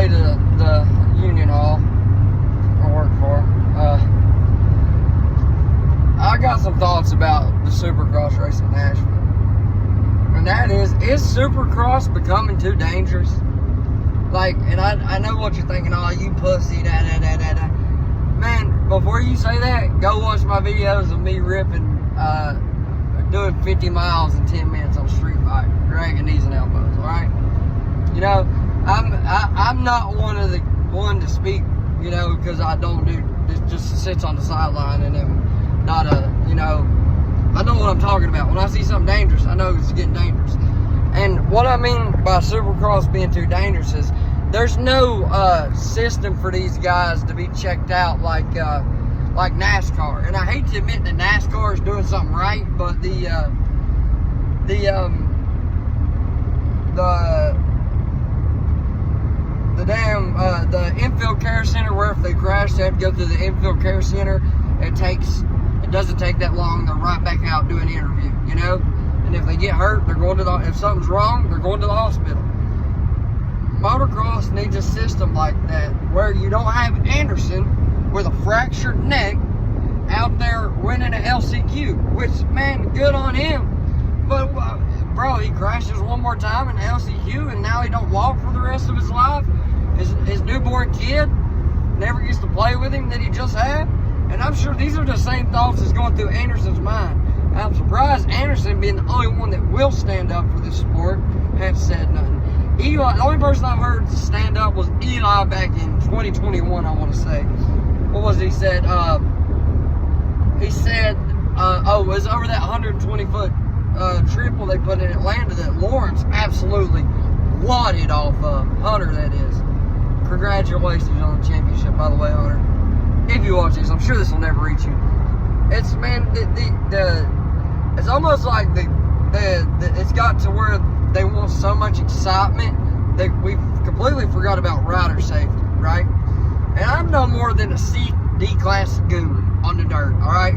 way to the Union Hall I work for. I got some thoughts about the Supercross race in Nashville. And that is Supercross becoming too dangerous? Like, and I know what you're thinking, oh, you pussy, da. Man, before you say that, go watch my videos of me ripping, doing 50 miles in 10 minutes on a street bike, dragging knees and elbows, alright? You know, I'm not one to speak, you know, because I don't do, just sits on the sideline and am not you know, I know what I'm talking about. When I see something dangerous, I know it's getting dangerous. And what I mean by Supercross being too dangerous is there's no system for these guys to be checked out like NASCAR. And I hate to admit that NASCAR is doing something right, but the infield care center, where if they crash, they have to go through the infield care center. It doesn't take that long. They're right back out doing an interview, you know. And if they get hurt, they're going to if something's wrong, they're going to the hospital. Motocross needs a system like that where you don't have Anderson with a fractured neck out there winning an LCQ, which, man, good on him. But bro, he crashes one more time in the LCQ, and now he don't walk for the rest of his life. His newborn kid never gets to play with him that he just had. And I'm sure these are the same thoughts that's going through Anderson's mind. I'm surprised Anderson, being the only one that will stand up for this sport, has said nothing. Eli, the only person I've heard stand up was Eli back in 2021, I want to say. What was it he said? He said, it was over that 120-foot triple they put in Atlanta that Lawrence absolutely wadded off of. Hunter, that is. Congratulations on the championship, by the way, Hunter. If you watch this, I'm sure this will never reach you. It's, man, it's almost like it's got to where they want so much excitement that we completely forgot about rider safety, right? And I'm no more than a D class goon on the dirt, all right?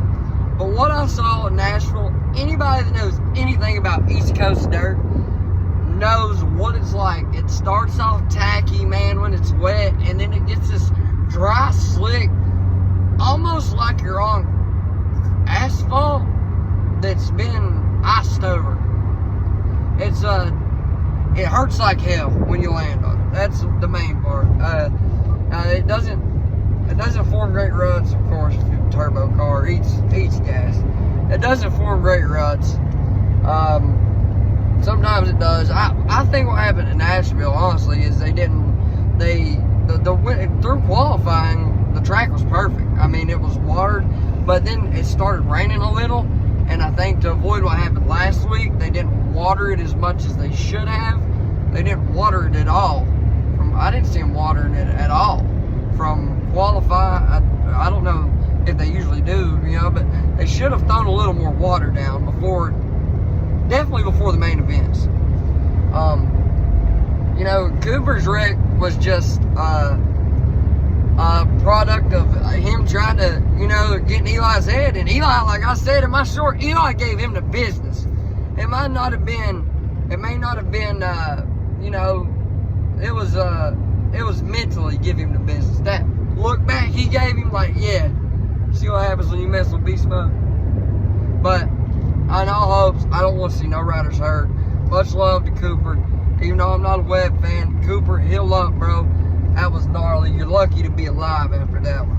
But what I saw in Nashville, anybody that knows anything about East Coast dirt knows what it's like. It starts off tacky, man, when it's wet, and then it gets this dry, slick, almost like you're on asphalt that's been iced over. It hurts like hell when you land on it. That's the main part. It doesn't form great ruts, of course, if your turbo car eats gas. It doesn't form great ruts. Sometimes it does. I think what happened in Nashville, honestly, is through qualifying, the track was perfect. I mean, it was watered, but then it started raining a little, and I think to avoid what happened last week, they didn't water it as much as they should have. They didn't water it at all. I didn't see them watering it at all. From qualify, I don't know if they usually do, you know, but they should have thrown a little more water down definitely before the main events. You know, Cooper's wreck was just a product of him trying to, you know, get in Eli's head. And Eli, like I said in my short, Eli gave him the business. It may not have been, you know, it was mentally give him the business. That look back he gave him, like, yeah, see what happens when you mess with Beast Mode. But on all hopes, I don't want to see no riders hurt. Much love to Cooper. Even though I'm not a Webb fan, Cooper, heal up, bro. That was gnarly. You're lucky to be alive after that one.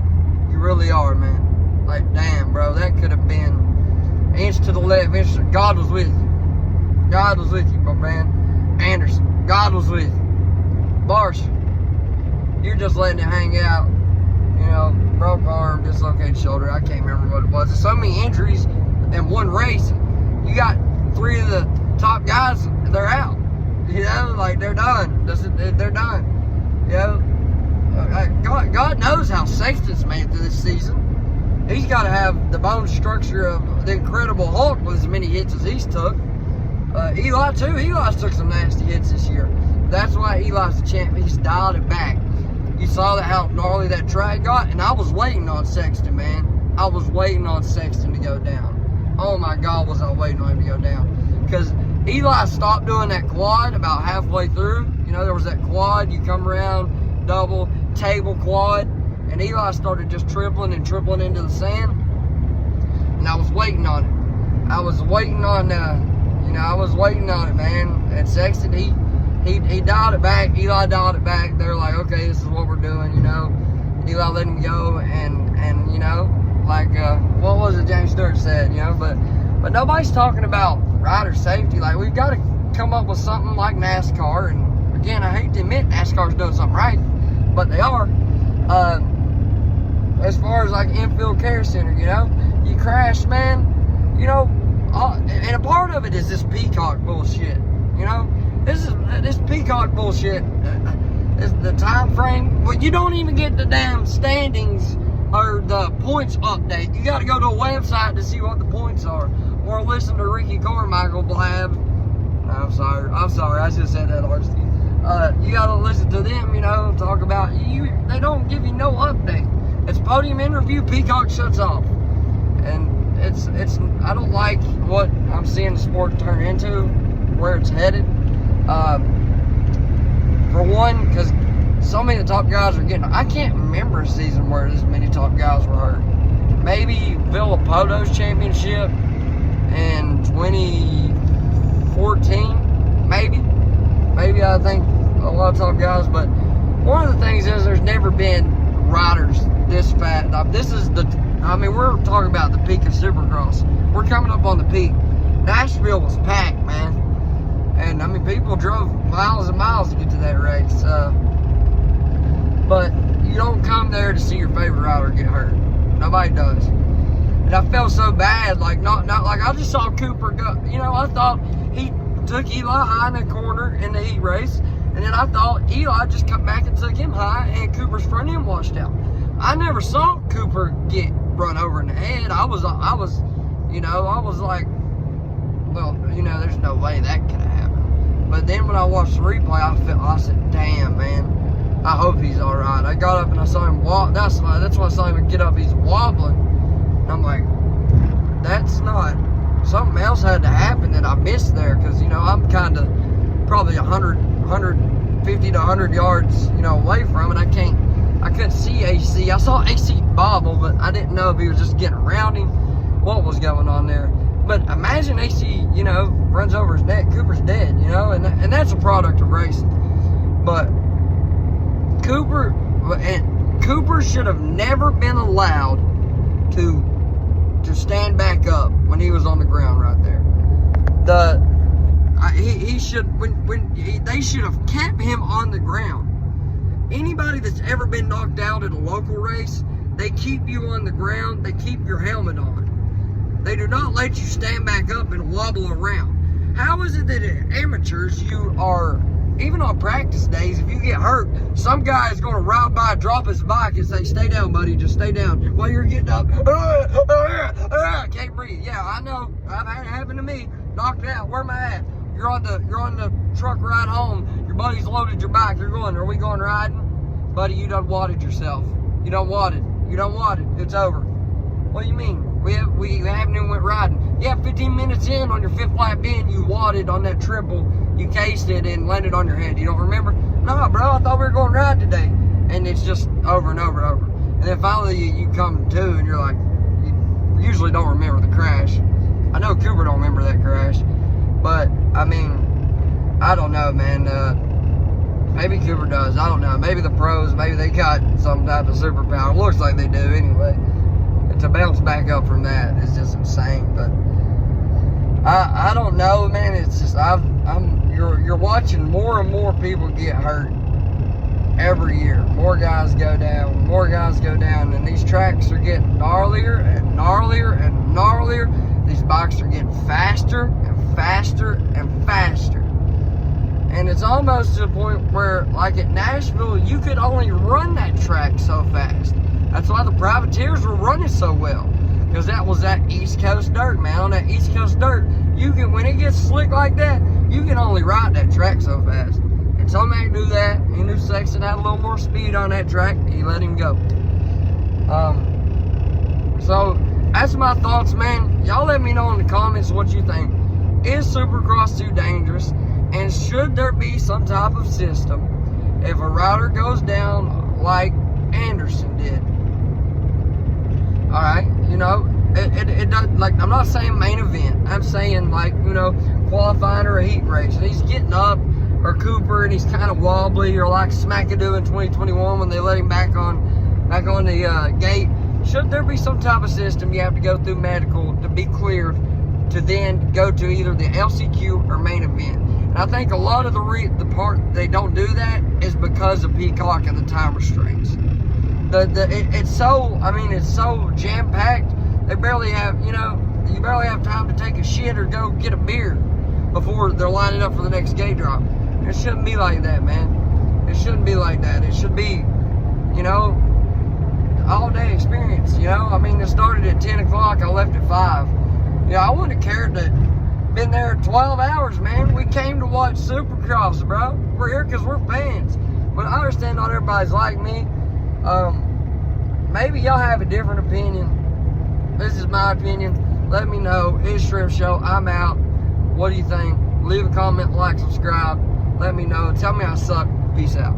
You really are, man. Like, damn, bro. That could have been inch to the left, inch to... God was with you. God was with you, my man. Anderson, God was with you. Barsh, you're just letting it hang out. You know, broke arm, dislocated shoulder. I can't remember what it was. There's so many injuries in one race. You got 3 of the top guys, they're out. You know, like, they're done. They're done. You know, God knows how safe this man through this season. He's got to have the bone structure of the Incredible Hulk with as many hits as he's took. Eli, too. Eli's took some nasty hits this year. That's why Eli's the champ. He's dialed it back. You saw how gnarly that track got, and I was waiting on Sexton, man. I was waiting on Sexton to go down. Oh, my God, was I waiting on him to go down. Because Eli stopped doing that quad about halfway through. You know, there was that quad. You come around double, table, quad, and Eli started just tripling and tripling into the sand, and I was waiting on it. I was waiting on, I was waiting on it, man. And Sexton, he dialed it back. Eli dialed it back. They were like, okay, this is what we're doing, Eli let him go, and what was it James Stewart said, but nobody's talking about rider safety. Like, we've got to come up with something like NASCAR, and again, I hate to admit NASCAR's doing something right, but they are. As far as like infield care center, you crash, man, and a part of it is this peacock bullshit, this peacock bullshit is the time frame, but you don't even get the damn standings or the points update. You got to go to a website to see what the points are, or listen to Ricky Carmichael blab. I'm sorry, I just said that, Arsky. You got to listen to them, talk about you. They don't give you no update. It's podium interview, peacock shuts off, and it's. I don't like what I'm seeing the sport turn into, where it's headed. For one, because so many of the top guys are getting. I can't remember a season where this many top guys were hurt. Maybe Villapoto's championship in 2014, maybe. I think a lot of top guys, but one of the things is there's never been riders this fat. We're talking about the peak of Supercross. We're coming up on the peak. Nashville was packed, man. And people drove miles and miles to get to that race. But you don't come there to see your favorite rider get hurt. Nobody does. And I felt so bad, like not like I just saw Cooper go. I thought he took Eli high in the corner in the heat race, and then I thought Eli just come back and took him high, and Cooper's front end washed out. I never saw Cooper get run over in the head. I was like, well, there's no way that could have happened. But then when I watched the replay, I said, damn, man, I hope he's all right. I got up and I saw him walk. That's why I saw him get up. He's wobbling. And I'm like, that's not. Something else had to happen that I missed there, because I'm kind of probably 150 to 100 yards away from it. I couldn't see AC. I saw AC bobble, but I didn't know if he was just getting around him, what was going on there. But imagine AC runs over his neck. Cooper's dead, and that's a product of racing. But Cooper should have never been allowed to stand back up when he was on the ground right there. They should have kept him on the ground. Anybody that's ever been knocked out at a local race, they keep you on the ground. They keep your helmet on. They do not let you stand back up and wobble around. How is it that at amateurs you are, even on practice days, if you get hurt, some guy is going to ride by, drop his bike, and say, "Stay down, buddy, just stay down." While you're getting up, can't breathe. Yeah, I know. I've had it happen to me. Knocked out. Where am I at? You're on the truck ride home. Your buddy's loaded your bike. You're going. Are we going riding, buddy? You done wadded yourself. You done wadded. It's over. What do you mean? We haven't even went riding. Yeah, 15 minutes in on your fifth lap in, you wadded on that triple. You cased it and landed on your head. You don't remember? No, bro, I thought we were going to ride today. And it's just over and over and over. And then finally you come to and you're like, you usually don't remember the crash. I know Cooper don't remember that crash. But, I don't know, man. Maybe Cooper does. I don't know. Maybe the pros, maybe they got some type of superpower. Looks like they do anyway. And to bounce back up from that is just insane. But I don't know, man. It's just you're watching more and more people get hurt every year. More guys go down, and these tracks are getting gnarlier and gnarlier and gnarlier. These bikes are getting faster and faster and faster. And it's almost to the point where, like at Nashville, you could only run that track so fast. That's why the privateers were running so well. Because that was that East Coast dirt, man. On that East Coast dirt, when it gets slick like that, you can only ride that track so fast. And Tomac knew that. He knew Sexton had a little more speed on that track. He let him go. So, that's my thoughts, man. Y'all let me know in the comments what you think. Is Supercross too dangerous? And should there be some type of system if a rider goes down like Anderson did, all right, you know, it does, like, I'm not saying main event. I'm saying, like, you know, qualifying or a heat race. And he's getting up, or Cooper, and he's kind of wobbly, or like Smackadoo in 2021 when they let him back on the gate. Should there be some type of system you have to go through medical to be cleared to then go to either the LCQ or main event? And I think a lot of the part they don't do that is because of Peacock and the time restraints. It's so, I mean, it's so jam-packed. They barely have, you know, you barely have time to take a shit or go get a beer before they're lining up for the next gate drop. It shouldn't be like that, man. It shouldn't be like that. It should be, you know, all-day experience, you know? I mean, it started at 10 o'clock. I left at 5. You know, I wouldn't have cared to been there 12 hours, man. We came to watch Supercross, bro. We're here because we're fans. But I understand not everybody's like me. Maybe y'all have a different opinion. This is my opinion. Let me know. It's Shrimp Show. I'm out. What do you think? Leave a comment, like, subscribe. Let me know. Tell me I suck. Peace out.